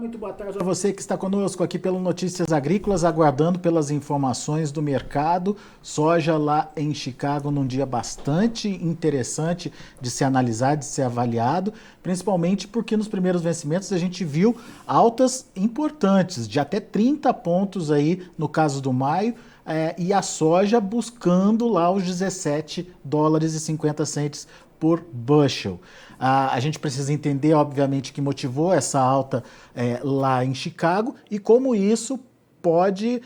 Muito boa tarde a você que está conosco aqui pelo Notícias Agrícolas, aguardando pelas informações do mercado. Soja lá em Chicago num dia bastante interessante de se analisar, de ser avaliado, principalmente porque nos primeiros vencimentos a gente viu altas importantes, de até 30 pontos aí no caso do maio, e a soja buscando lá os 17 dólares e 50 centes por bushel. A gente precisa entender, obviamente, que motivou essa alta lá em Chicago e como isso pode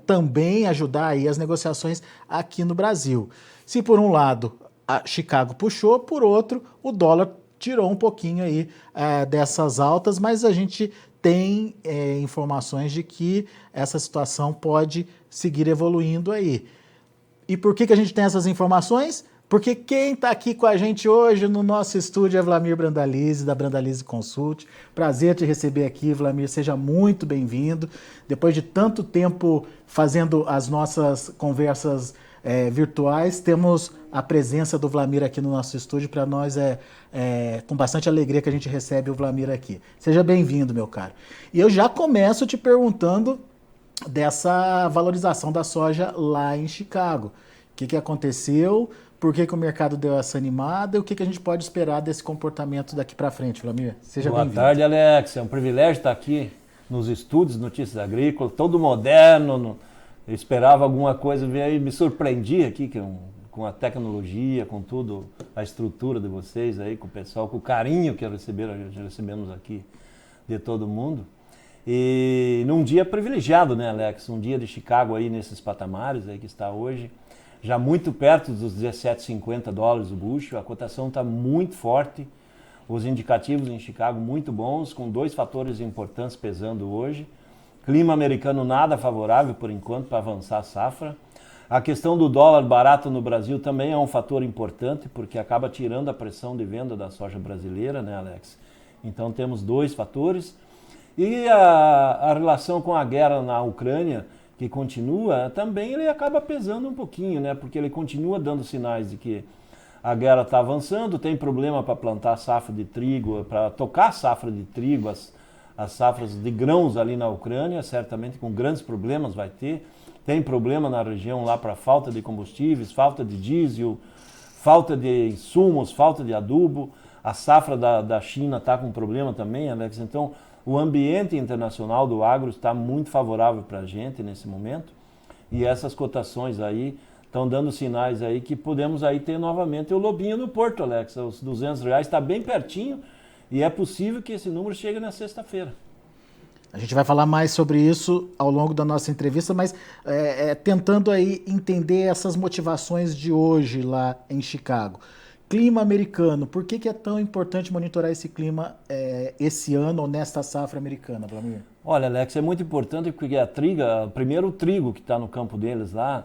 também ajudar aí as negociações aqui no Brasil. Se por um lado a Chicago puxou, por outro o dólar tirou um pouquinho aí dessas altas, mas a gente tem informações de que essa situação pode seguir evoluindo aí. E por que a gente tem essas informações? Porque quem está aqui com a gente hoje no nosso estúdio é Vlamir Brandalize, da Brandalize Consult. Prazer te receber aqui, Vlamir. Seja muito bem-vindo. Depois de tanto tempo fazendo as nossas conversas virtuais, temos a presença do Vlamir aqui no nosso estúdio. Para nós com bastante alegria que a gente recebe o Vlamir aqui. Seja bem-vindo, meu caro. E eu já começo te perguntando dessa valorização da soja lá em Chicago. O que aconteceu? Por que o mercado deu essa animada e o que a gente pode esperar desse comportamento daqui para frente, Vlamir? Seja bem-vindo. Boa tarde, Alex. É um privilégio estar aqui nos estúdios Notícias Agrícolas, todo moderno. Eu esperava alguma coisa, me surpreendi aqui com a tecnologia, com tudo, a estrutura de vocês aí, com o pessoal, com o carinho que recebemos aqui de todo mundo. E num dia privilegiado, né, Alex? Um dia de Chicago aí nesses patamares aí que está hoje. Já muito perto dos 17,50 dólares o bushel, a cotação está muito forte, os indicativos em Chicago muito bons, com dois fatores importantes pesando hoje. Clima americano nada favorável por enquanto para avançar a safra. A questão do dólar barato no Brasil também é um fator importante, porque acaba tirando a pressão de venda da soja brasileira, né, Alex? Então temos dois fatores. E a relação com a guerra na Ucrânia, que continua, também ele acaba pesando um pouquinho, né? Porque ele continua dando sinais de que a guerra está avançando, tem problema para plantar safra de trigo, para tocar a safra de trigo, as safras de grãos ali na Ucrânia, certamente com grandes problemas vai ter. Tem problema na região lá para falta de combustíveis, falta de diesel, falta de insumos, falta de adubo. A safra da China está com problema também, Alex. Então, o ambiente internacional do agro está muito favorável para a gente nesse momento e essas cotações aí estão dando sinais aí que podemos aí ter novamente o lobinho no Porto, Alex. Os R$200 está bem pertinho e é possível que esse número chegue na sexta-feira. A gente vai falar mais sobre isso ao longo da nossa entrevista, mas tentando aí entender essas motivações de hoje lá em Chicago. Clima americano, por que é tão importante monitorar esse clima esse ano ou nesta safra americana, Vlamir? Olha, Alex, é muito importante porque primeiro o trigo que está no campo deles lá,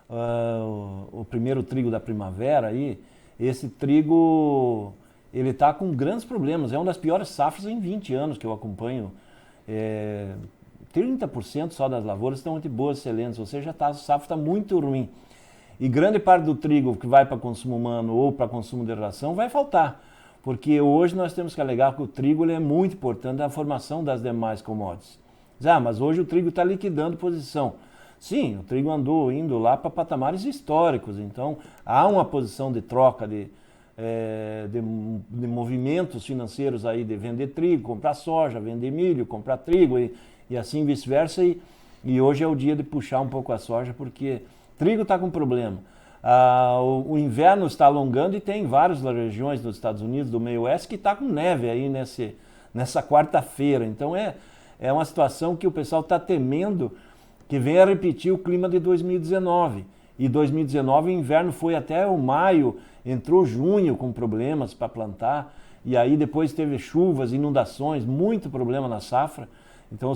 o primeiro trigo da primavera aí, esse trigo, ele está com grandes problemas, é uma das piores safras em 20 anos que eu acompanho. 30% só das lavouras estão muito boas, excelentes, ou seja, a safra está muito ruim. E grande parte do trigo que vai para consumo humano ou para consumo de ração vai faltar, porque hoje nós temos que alegar que o trigo ele é muito importante na formação das demais commodities. Mas hoje o trigo está liquidando posição. Sim, o trigo andou indo lá para patamares históricos, então há uma posição de troca de movimentos financeiros aí de vender trigo, comprar soja, vender milho, comprar trigo e assim vice-versa. E hoje é o dia de puxar um pouco a soja, porque trigo está com problema. O inverno está alongando e tem várias regiões dos Estados Unidos, do meio oeste, que está com neve aí nessa quarta-feira. Então é uma situação que o pessoal está temendo que venha repetir o clima de 2019. E 2019 o inverno foi até o maio, entrou junho com problemas para plantar, e aí depois teve chuvas, inundações, muito problema na safra. Então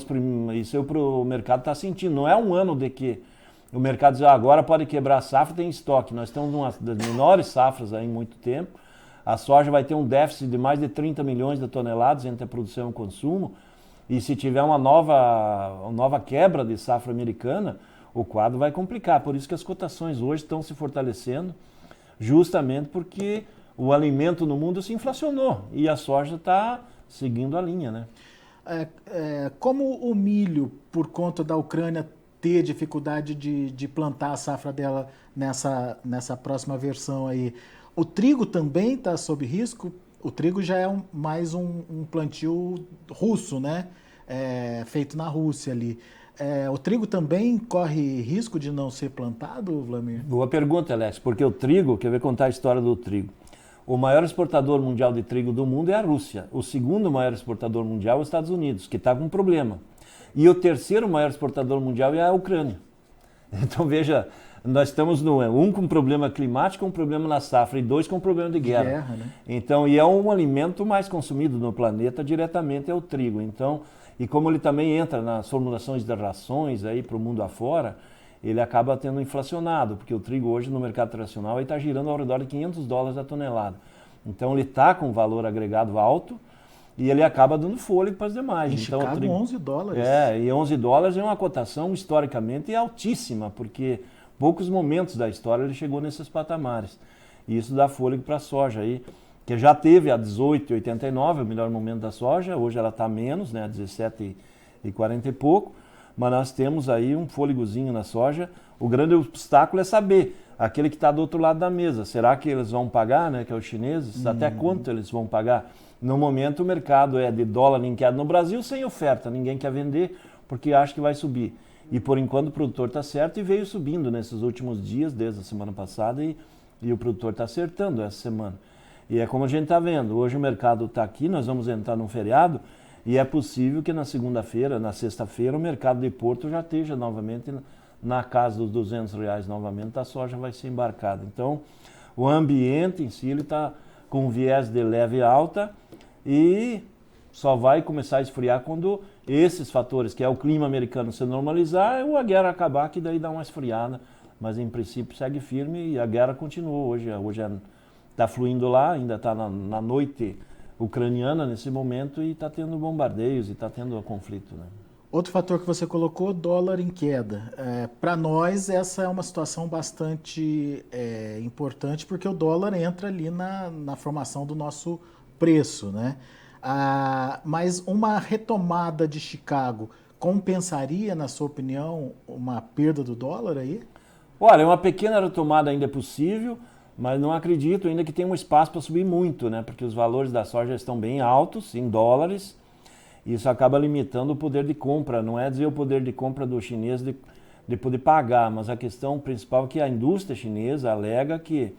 isso o mercado está sentindo. Não é um ano de que o mercado diz, agora pode quebrar a safra, tem estoque. Nós estamos numa das menores safras aí em muito tempo. A soja vai ter um déficit de mais de 30 milhões de toneladas entre a produção e o consumo. E se tiver uma nova quebra de safra americana, o quadro vai complicar. Por isso que as cotações hoje estão se fortalecendo, justamente porque o alimento no mundo se inflacionou e a soja está seguindo a linha, né? Como o milho, por conta da Ucrânia ter dificuldade de plantar a safra dela nessa próxima versão aí, o trigo também está sob risco? O trigo já é mais um plantio russo, né? Feito na Rússia ali. O trigo também corre risco de não ser plantado, Vlamir? Boa pergunta, Alex, porque o trigo, quer ver contar a história do trigo. O maior exportador mundial de trigo do mundo é a Rússia. O segundo maior exportador mundial é os Estados Unidos, que está com um problema. E o terceiro maior exportador mundial é a Ucrânia. Então, veja, nós estamos um com problema climático, um problema na safra, e dois com problema de guerra. Né? Então, e é um alimento mais consumido no planeta, diretamente é o trigo. Então, e como ele também entra nas formulações de rações aí para o mundo afora, ele acaba tendo inflacionado, porque o trigo hoje no mercado internacional está girando ao redor de $500 a tonelada. Então ele está com valor agregado alto e ele acaba dando fôlego para as demais. Em então, Chicago, $11. E $11 é uma cotação historicamente altíssima, porque poucos momentos da história ele chegou nesses patamares. E isso dá fôlego para a soja aí, que já teve a 18,89, o melhor momento da soja, hoje ela está menos, né, 17,40 e pouco. Mas nós temos aí um fôlegozinho na soja. O grande obstáculo é saber, aquele que está do outro lado da mesa, será que eles vão pagar, né, que é os chineses? Até quanto eles vão pagar? No momento o mercado é de dólar em queda no Brasil sem oferta, ninguém quer vender porque acha que vai subir. E por enquanto o produtor está certo e veio subindo nesses últimos dias, desde a semana passada, e o produtor está acertando essa semana. E é como a gente está vendo, hoje o mercado está aqui, nós vamos entrar num feriado, e é possível que na segunda-feira, na sexta-feira, o mercado de Porto já esteja novamente na casa dos R$200 novamente, a soja vai ser embarcada. Então, o ambiente em si está com um viés de leve alta e só vai começar a esfriar quando esses fatores, que é o clima americano se normalizar ou a guerra acabar, que daí dá uma esfriada. Mas em princípio segue firme e a guerra continuou. Hoje está fluindo lá, ainda está na noite ucraniana nesse momento e está tendo bombardeios e está tendo conflito, né? Outro fator que você colocou, dólar em queda. Para nós, essa é uma situação bastante importante, porque o dólar entra ali na formação do nosso preço, né? Mas uma retomada de Chicago compensaria, na sua opinião, uma perda do dólar aí? Olha, uma pequena retomada ainda é possível, mas não acredito ainda que tenha um espaço para subir muito, né? Porque os valores da soja estão bem altos, em dólares, e isso acaba limitando o poder de compra. Não é dizer o poder de compra do chinês de poder pagar, mas a questão principal é que a indústria chinesa alega que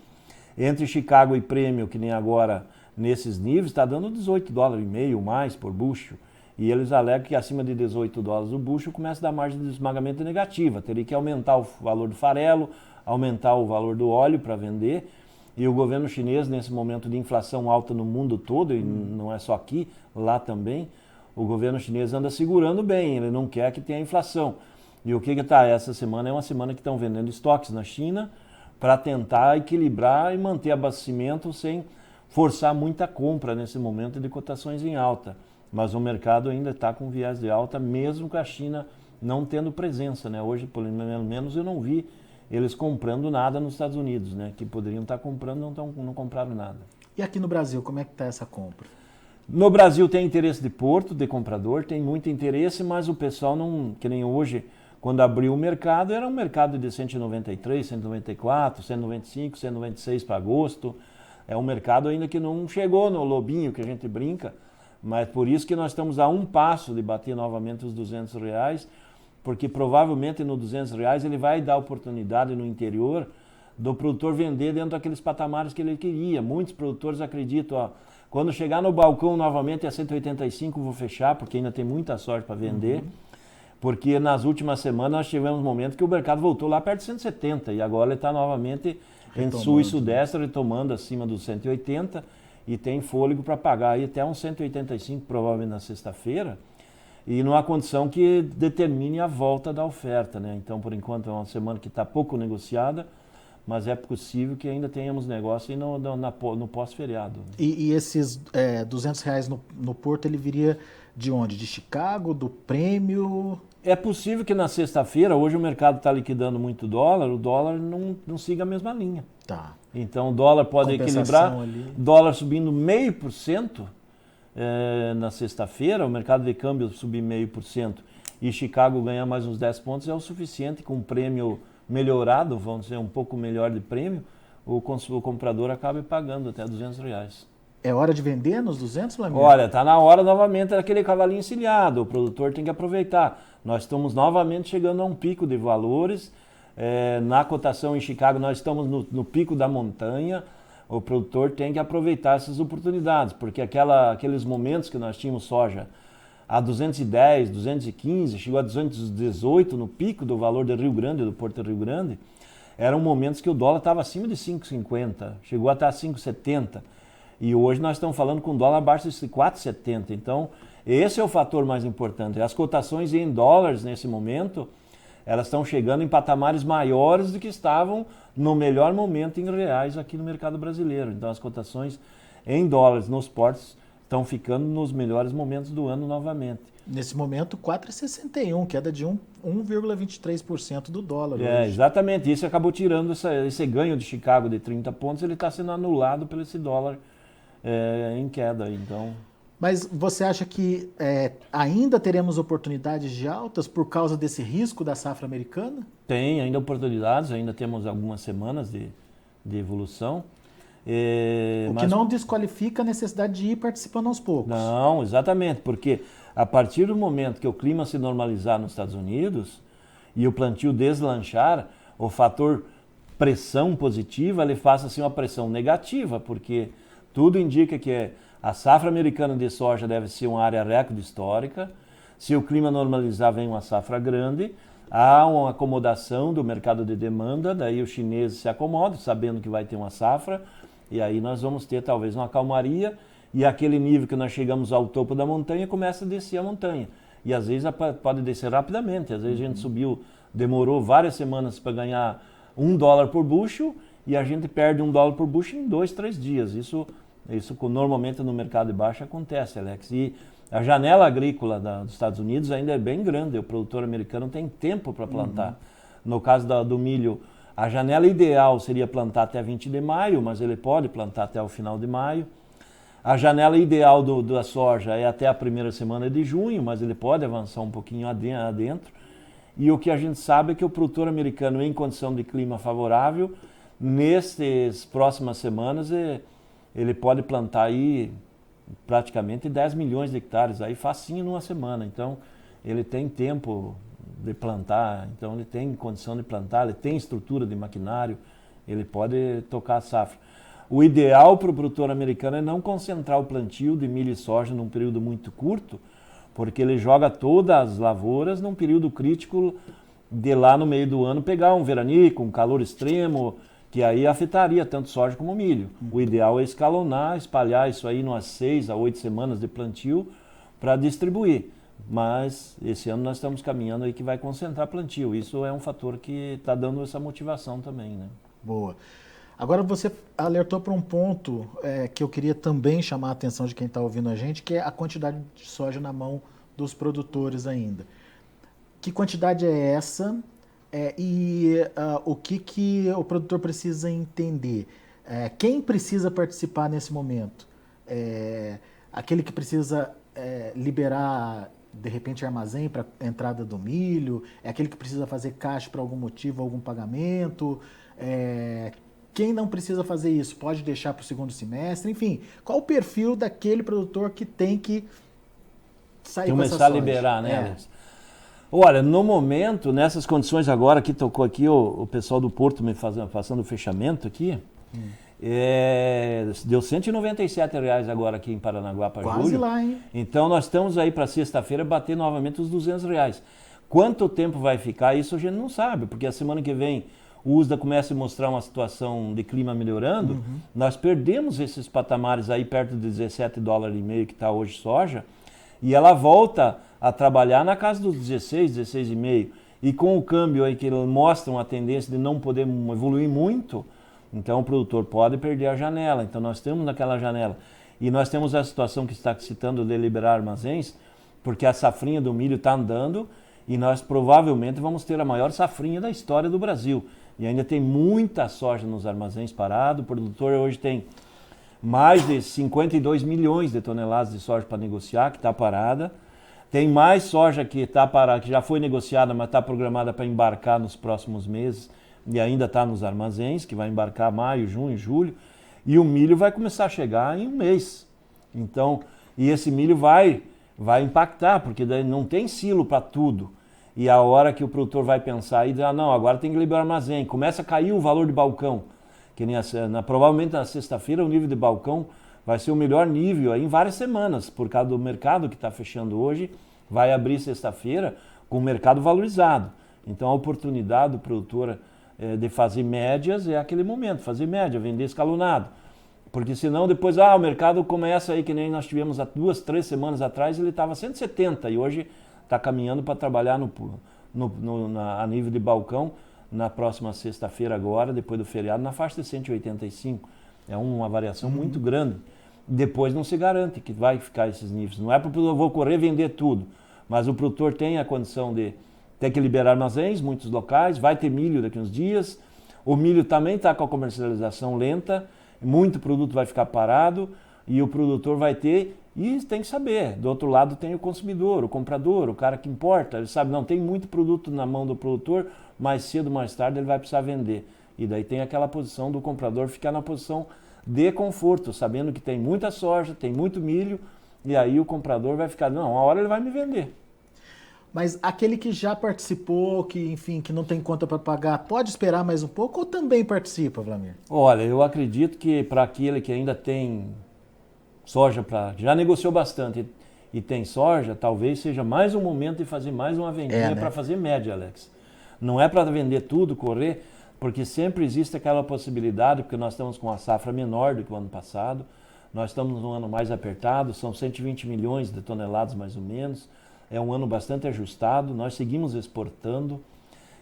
entre Chicago e prêmio, que nem agora nesses níveis, está dando $18,5 mais por bushel. E eles alegam que acima de $18 o bushel começa a dar margem de esmagamento negativa. Teria que aumentar o valor do farelo, aumentar o valor do óleo para vender, e o governo chinês, nesse momento de inflação alta no mundo todo, e não é só aqui, lá também, o governo chinês anda segurando bem, ele não quer que tenha inflação. E o que está? Essa semana é uma semana que estão vendendo estoques na China para tentar equilibrar e manter abastecimento sem forçar muita compra nesse momento de cotações em alta. Mas o mercado ainda está com viés de alta, mesmo com a China não tendo presença, né? Hoje, pelo menos, eu não vi eles comprando nada nos Estados Unidos, né? Que poderiam estar comprando, não compraram nada. E aqui no Brasil, como é que está essa compra? No Brasil tem interesse de porto, de comprador, tem muito interesse, mas o pessoal não, que nem hoje, quando abriu o mercado, era um mercado de 193, 194, 195, 196 para agosto. É um mercado ainda que não chegou no lobinho que a gente brinca, mas por isso que nós estamos a um passo de bater novamente os R$200, porque provavelmente no R$200 ele vai dar oportunidade no interior do produtor vender dentro daqueles patamares que ele queria. Muitos produtores acreditam, quando chegar no balcão novamente a 185 vou fechar, porque ainda tem muita sorte para vender, porque nas últimas semanas nós tivemos um momento que o mercado voltou lá perto de 170 e agora ele está novamente em sul e sudeste retomando acima dos 180 e tem fôlego para pagar aí até uns 185 provavelmente na sexta-feira, e numa condição que determine a volta da oferta, né? Então, por enquanto, é uma semana que está pouco negociada, mas é possível que ainda tenhamos negócio aí no pós-feriado. E esses R$200 no porto, ele viria de onde? De Chicago, do prêmio? É possível que na sexta-feira, hoje o mercado está liquidando muito dólar, o dólar não siga a mesma linha. Tá. Então o dólar pode equilibrar, ali. dólar subindo 0,5%, na sexta-feira, o mercado de câmbio subir 0,5% e Chicago ganhar mais uns 10 pontos é o suficiente, com um prêmio melhorado, vamos dizer, um pouco melhor de prêmio, o comprador acaba pagando até R$200. É hora de vender nos 200, Flamengo? Olha, está na hora novamente daquele cavalinho encilhado, o produtor tem que aproveitar. Nós estamos novamente chegando a um pico de valores, na cotação em Chicago nós estamos no pico da montanha, o produtor tem que aproveitar essas oportunidades, porque aqueles momentos que nós tínhamos soja a 210, 215, chegou a 218 no pico do valor do Rio Grande, do Porto Rio Grande, eram momentos que o dólar estava acima de 5,50, chegou até 5,70. E hoje nós estamos falando com dólar abaixo de 4,70. Então, esse é o fator mais importante. As cotações em dólares, nesse momento, elas estão chegando em patamares maiores do que estavam no melhor momento em reais aqui no mercado brasileiro. Então, as cotações em dólares nos portos estão ficando nos melhores momentos do ano novamente. Nesse momento, 4,61, queda de 1,23% do dólar. Hoje. Exatamente. Isso acabou tirando esse ganho de Chicago de 30 pontos, ele está sendo anulado por esse dólar em queda. Então... Mas você acha que ainda teremos oportunidades de altas por causa desse risco da safra americana? Tem ainda oportunidades, ainda temos algumas semanas de evolução. O que não desqualifica a necessidade de ir participando aos poucos. Não, exatamente, porque a partir do momento que o clima se normalizar nos Estados Unidos e o plantio deslanchar, o fator pressão positiva ele faça assim uma pressão negativa, porque tudo indica que a safra americana de soja deve ser uma área recorde histórica. Se o clima normalizar, vem uma safra grande. Há uma acomodação do mercado de demanda, daí os chineses se acomodam, sabendo que vai ter uma safra, e aí nós vamos ter talvez uma calmaria, e aquele nível que nós chegamos ao topo da montanha começa a descer a montanha. E às vezes pode descer rapidamente, às vezes a gente subiu, demorou várias semanas para ganhar $1 por bushel, e a gente perde $1 por bushel em 2, 3 dias. Isso normalmente no mercado de baixo acontece, Alex. E a janela agrícola dos Estados Unidos ainda é bem grande, o produtor americano tem tempo para plantar. No caso do milho, a janela ideal seria plantar até 20 de maio, mas ele pode plantar até o final de maio. A janela ideal da soja é até a primeira semana de junho, mas ele pode avançar um pouquinho adentro. E o que a gente sabe é que o produtor americano, em condição de clima favorável, nessas próximas semanas, ele pode plantar aí praticamente 10 milhões de hectares, aí facinho numa semana. Então, ele tem tempo de plantar, então ele tem condição de plantar, ele tem estrutura de maquinário, ele pode tocar a safra. O ideal para o produtor americano é não concentrar o plantio de milho e soja num período muito curto, porque ele joga todas as lavouras num período crítico de lá no meio do ano pegar um veranico, um calor extremo, que aí afetaria tanto soja como milho. O ideal é escalonar, espalhar isso aí umas 6 a 8 semanas de plantio para distribuir. Mas esse ano nós estamos caminhando aí que vai concentrar plantio. Isso é um fator que está dando essa motivação também, né? Boa. Agora você alertou para um ponto que eu queria também chamar a atenção de quem está ouvindo a gente, que é a quantidade de soja na mão dos produtores ainda. Que quantidade é essa? O que o produtor precisa entender? Quem precisa participar nesse momento? Aquele que precisa liberar, de repente, armazém para a entrada do milho? É aquele que precisa fazer caixa para algum motivo, algum pagamento? Quem não precisa fazer isso pode deixar para o segundo semestre? Enfim, qual o perfil daquele produtor que tem que sair com essa soja? Começar a liberar, né, Alex? Olha, no momento, nessas condições agora que tocou aqui o pessoal do Porto me fazendo o fechamento aqui, deu R$197 agora aqui em Paranaguá para julho. Quase lá, hein? Então nós estamos aí para sexta-feira bater novamente os R$200. Quanto tempo vai ficar, isso a gente não sabe, porque a semana que vem o USDA começa a mostrar uma situação de clima melhorando, nós perdemos esses patamares aí perto de $17,5 que está hoje soja, e ela volta a trabalhar na casa dos 16, 16,5. E com o câmbio aí que ele mostra uma tendência de não poder evoluir muito, então o produtor pode perder a janela. Então nós estamos naquela janela. E nós temos a situação que está citando de liberar armazéns, porque a safrinha do milho está andando e nós provavelmente vamos ter a maior safrinha da história do Brasil. E ainda tem muita soja nos armazéns parado. O produtor hoje tem mais de 52 milhões de toneladas de soja para negociar, que está parada. Tem mais soja que está parada, que já foi negociada, mas está programada para embarcar nos próximos meses e ainda está nos armazéns, que vai embarcar maio, junho, julho. E o milho vai começar a chegar em um mês. Então, e esse milho vai impactar, porque daí não tem silo para tudo. E a hora que o produtor vai pensar e dizer, não, agora tem que liberar armazém, começa a cair o valor de balcão. Que nem provavelmente na sexta-feira o nível de balcão vai ser o melhor nível aí em várias semanas, por causa do mercado que está fechando hoje, vai abrir sexta-feira com o mercado valorizado. Então a oportunidade do produtor de fazer médias é aquele momento, fazer média, vender escalonado. Porque senão depois, o mercado começa aí, que nem nós tivemos há 2, 3 semanas atrás, ele estava 170 e hoje está caminhando para trabalhar a nível de balcão na próxima sexta-feira agora, depois do feriado, na faixa de 185. É uma variação muito grande. Depois não se garante que vai ficar esses níveis. Não é porque eu vou correr vender tudo, mas o produtor tem a condição de ter que liberar armazéns, muitos locais, vai ter milho daqui uns dias. O milho também está com a comercialização lenta, muito produto vai ficar parado e o produtor vai ter, e tem que saber, do outro lado tem o consumidor, o comprador, o cara que importa, ele sabe, não, tem muito produto na mão do produtor, mais cedo ou mais tarde ele vai precisar vender. E daí tem aquela posição do comprador ficar na posição de conforto, sabendo que tem muita soja, tem muito milho, e aí o comprador vai ficar, não, uma hora ele vai me vender. Mas aquele que já participou, que enfim, que não tem conta para pagar, pode esperar mais um pouco ou também participa, Wlamir? Olha, eu acredito que para aquele que ainda tem soja, já negociou bastante e tem soja, talvez seja mais um momento de fazer mais uma vendinha para fazer média, Alex. Não é para vender tudo, correr, porque sempre existe aquela possibilidade, porque nós estamos com a safra menor do que o ano passado, nós estamos num ano mais apertado, são 120 milhões de toneladas mais ou menos, é um ano bastante ajustado, nós seguimos exportando,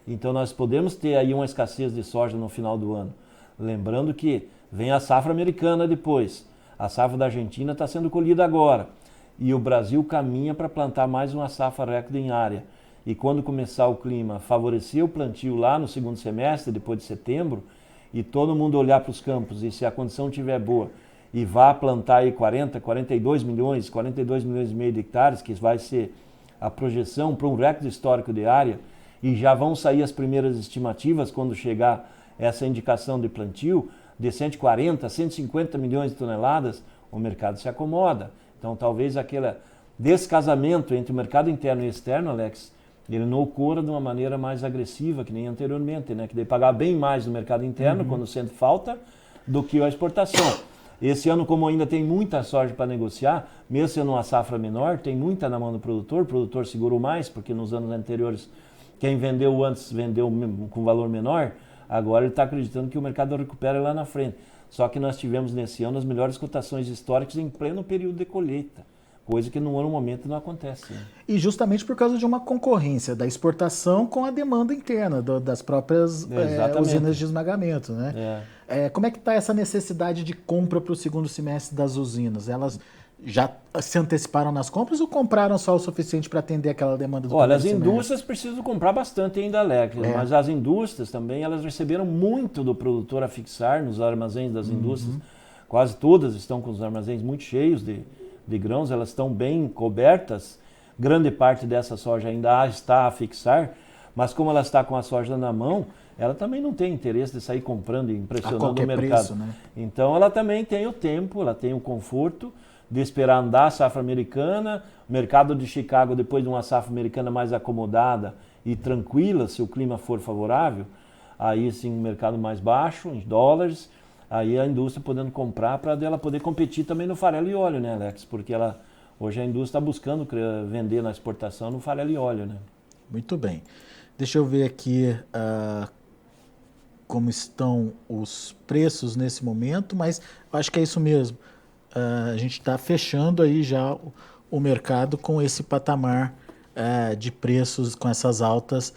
então nós podemos ter aí uma escassez de soja no final do ano. Lembrando que vem a safra americana depois, a safra da Argentina está sendo colhida agora, e o Brasil caminha para plantar mais uma safra recorde em área. E quando começar o clima favorecer o plantio lá no segundo semestre, depois de setembro, e todo mundo olhar para os campos, e se a condição estiver boa, e vá plantar aí 42 milhões e meio de hectares, que vai ser a projeção para um recorde histórico de área, e já vão sair as primeiras estimativas quando chegar essa indicação de plantio, de 140, 150 milhões de toneladas, o mercado se acomoda. Então talvez aquele descasamento entre o mercado interno e externo, Alex, ele não ocorra de uma maneira mais agressiva, que nem anteriormente, né? Que daí pagar bem mais no mercado interno, quando sente falta, do que a exportação. Esse ano, como ainda tem muita soja para negociar, mesmo sendo uma safra menor, tem muita na mão do produtor, o produtor segurou mais, porque nos anos anteriores, quem vendeu antes vendeu com valor menor, agora ele está acreditando que o mercado recupera lá na frente. Só que nós tivemos nesse ano as melhores cotações históricas em pleno período de colheita. Coisa que no ano momento não acontece. Né? E justamente por causa de uma concorrência da exportação com a demanda interna das próprias usinas de esmagamento. Né? Como é que está essa necessidade de compra para o segundo semestre das usinas? Elas já se anteciparam nas compras ou compraram só o suficiente para atender aquela demanda do primeiro semestre? Olha, as indústrias precisam comprar bastante ainda, Alex, mas as indústrias também, elas receberam muito do produtor a fixar nos armazéns das indústrias. Quase todas estão com os armazéns muito cheios de grãos, elas estão bem cobertas, grande parte dessa soja ainda está a fixar, mas como ela está com a soja na mão, ela também não tem interesse de sair comprando e impressionando o mercado. Preço, né? Então ela também tem o tempo, ela tem o conforto de esperar andar a safra americana, o mercado de Chicago, depois de uma safra americana mais acomodada e tranquila, se o clima for favorável, aí sim um mercado mais baixo, em dólares, aí a indústria podendo comprar para ela poder competir também no farelo e óleo, né, Alex? Porque hoje a indústria está buscando vender na exportação no farelo e óleo, né? Muito bem. Deixa eu ver aqui como estão os preços nesse momento, mas acho que é isso mesmo. A gente está fechando aí já o mercado com esse patamar de preços, com essas altas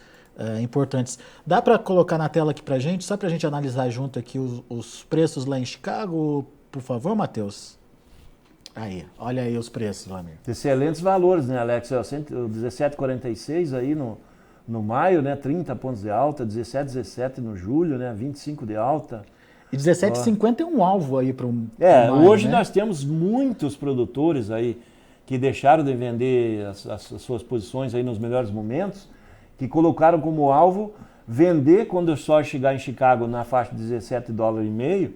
importantes. Dá para colocar na tela aqui para a gente, só para a gente analisar junto aqui os preços lá em Chicago, por favor, Matheus? Aí, olha aí os preços, Wlamir. Excelentes valores, né, Alex? 17,46 aí no maio, né, 30 pontos de alta, 17 no julho, né, 25 de alta. E 17,50 é um alvo aí para um... Hoje nós temos muitos produtores aí que deixaram de vender as suas posições aí nos melhores momentos, que colocaram como alvo vender quando o soja chegar em Chicago na faixa de $17,5,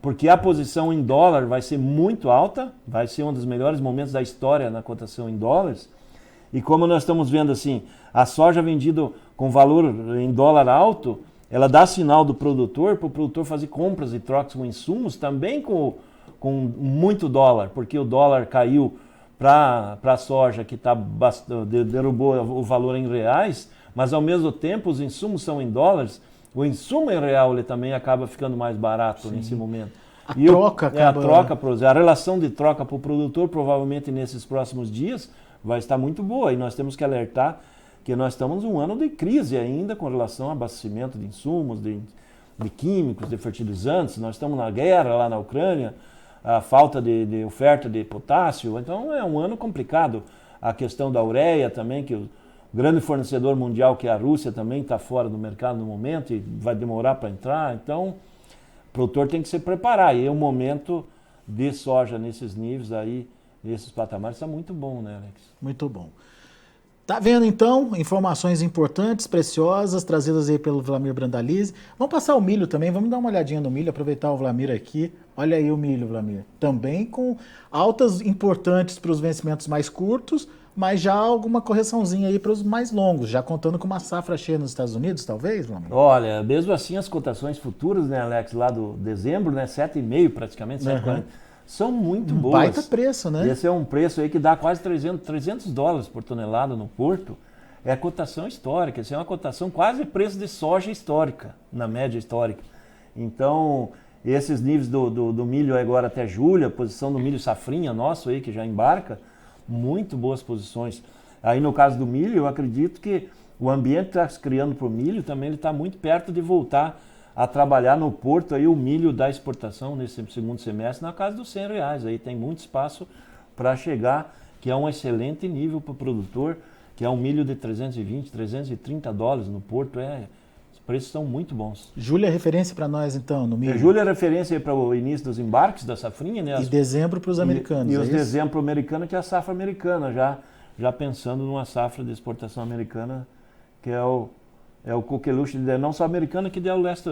porque a posição em dólar vai ser muito alta, vai ser um dos melhores momentos da história na cotação em dólares. E como nós estamos vendo assim, a soja vendida com valor em dólar alto, ela dá sinal do produtor para o produtor fazer compras e trocas com insumos também com muito dólar, porque o dólar caiu para a soja que derrubou o valor em reais, mas ao mesmo tempo os insumos são em dólares, o insumo em real ele também acaba ficando mais barato nesse momento. A troca, a relação de troca para o produtor provavelmente nesses próximos dias vai estar muito boa, e nós temos que alertar que nós estamos num ano de crise ainda com relação ao abastecimento de insumos, de químicos, de fertilizantes. Nós estamos na guerra lá na Ucrânia, a falta de oferta de potássio, então é um ano complicado. A questão da ureia também, que o grande fornecedor mundial, que é a Rússia, também está fora do mercado no momento e vai demorar para entrar, então o produtor tem que se preparar, e o momento de soja nesses níveis aí, nesses patamares, está muito bom, né, Alex? Muito bom. Tá vendo, então, informações importantes, preciosas, trazidas aí pelo Vlamir Brandalize. Vamos passar o milho também, vamos dar uma olhadinha no milho, aproveitar o Vlamir aqui. Olha aí o milho, Vlamir. Também com altas importantes para os vencimentos mais curtos, mas já alguma correçãozinha aí para os mais longos, já contando com uma safra cheia nos Estados Unidos, talvez, Vlamir? Olha, mesmo assim as cotações futuras, né, Alex, lá do dezembro, né, 7,5 praticamente, 7,40. São muito boas. Baita preço, né? Esse é um preço aí que dá quase $300 por tonelada no porto. É a cotação histórica. Essa é uma cotação quase preço de soja histórica, na média histórica. Então, esses níveis do milho agora até julho, a posição do milho safrinha nosso aí, que já embarca, muito boas posições. Aí no caso do milho, eu acredito que o ambiente que está se criando para o milho também está muito perto de voltar a trabalhar no porto aí o milho da exportação nesse segundo semestre na casa dos R$100. Aí tem muito espaço para chegar, que é um excelente nível para o produtor, que é um milho de $320, $330 no porto. Os preços são muito bons. Julho é referência para nós, então, no milho? Julho é referência para o início dos embarques da safrinha, né? E dezembro para os americanos. E os dezembro para o americano, que é a safra americana, já pensando numa safra de exportação americana, que é o coqueluche, não só americano, que do leste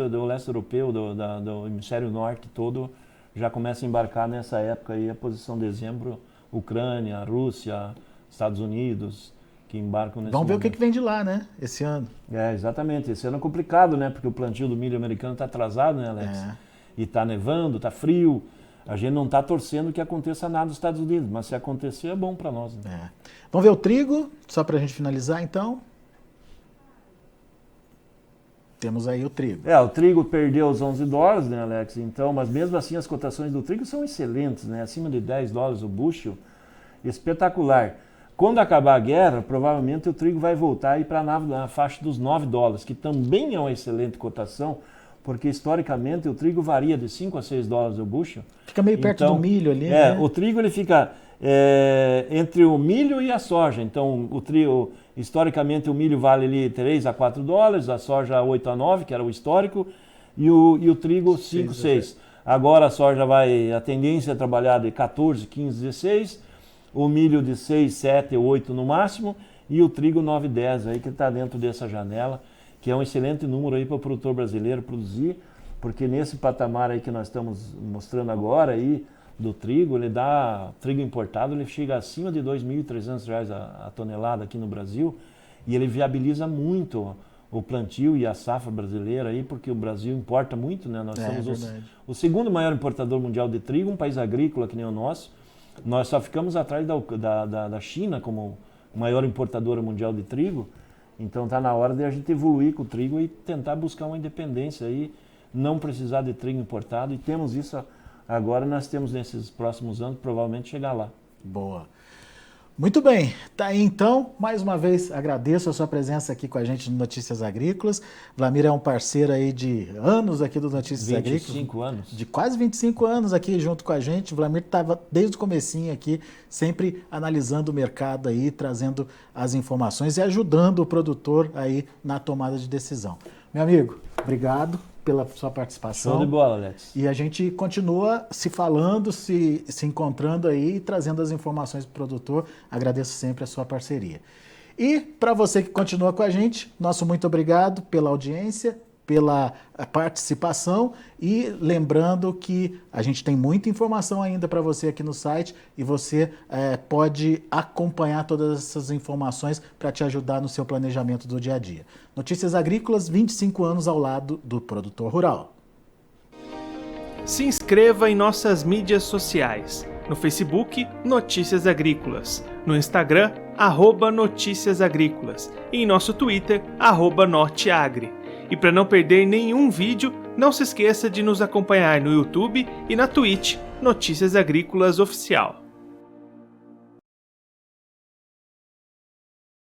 europeu, do hemisfério norte todo, já começa a embarcar nessa época aí, a posição de dezembro, Ucrânia, Rússia, Estados Unidos, que embarcam nesse Vamos ver momento. o que vem de lá, né, esse ano. Exatamente. Esse ano é complicado, né, porque o plantio do milho americano está atrasado, né, Alex? E está nevando, está frio. A gente não está torcendo que aconteça nada nos Estados Unidos, mas se acontecer é bom para nós. Né? Vamos ver o trigo, só para a gente finalizar, então. Temos aí o trigo. O trigo perdeu os $11, né, Alex? Então, mas mesmo assim as cotações do trigo são excelentes, né? Acima de $10 o bushel, espetacular. Quando acabar a guerra, provavelmente o trigo vai voltar aí para na faixa dos $9, que também é uma excelente cotação, porque historicamente o trigo varia de $5 a $6 o bushel. Fica meio perto do milho ali, né? O trigo ele fica entre o milho e a soja. Então, o trigo, historicamente, o milho vale ali $3 a $4, a soja 8 a 9, que era o histórico, e o trigo 5, 6. Agora a soja a tendência é trabalhar de 14, 15, 16, o milho de 6, 7, 8 no máximo, e o trigo 9, 10, aí que está dentro dessa janela, que é um excelente número aí para o produtor brasileiro produzir, porque nesse patamar aí que nós estamos mostrando agora aí, do trigo, trigo importado, ele chega acima de R$2.300 a tonelada aqui no Brasil, e ele viabiliza muito o plantio e a safra brasileira aí, porque o Brasil importa muito, né? Nós somos o segundo maior importador mundial de trigo, um país agrícola que nem o nosso. Nós só ficamos atrás da China como maior importadora mundial de trigo. Então está na hora de a gente evoluir com o trigo e tentar buscar uma independência aí, não precisar de trigo importado, e temos isso agora, nós temos nesses próximos anos provavelmente chegar lá. Boa. Muito bem, tá aí então, mais uma vez agradeço a sua presença aqui com a gente no Notícias Agrícolas. Vlamir é um parceiro aí de anos aqui do Notícias Agrícolas. 25 anos. De quase 25 anos aqui junto com a gente. O Vlamir estava desde o comecinho aqui, sempre analisando o mercado aí, trazendo as informações e ajudando o produtor aí na tomada de decisão. Meu amigo, obrigado. pela sua participação. Show de bola, Alex. E a gente continua se falando, se encontrando aí, trazendo as informações para o produtor. Agradeço sempre a sua parceria. E para você que continua com a gente, nosso muito obrigado pela audiência, pela participação, e lembrando que a gente tem muita informação ainda para você aqui no site e você pode acompanhar todas essas informações para te ajudar no seu planejamento do dia a dia. Notícias Agrícolas, 25 anos ao lado do produtor rural. Se inscreva em nossas mídias sociais. No Facebook, Notícias Agrícolas. No Instagram, @Notícias Agrícolas. E em nosso Twitter, @Norteagri. E para não perder nenhum vídeo, não se esqueça de nos acompanhar no YouTube e na Twitch, Notícias Agrícolas Oficial.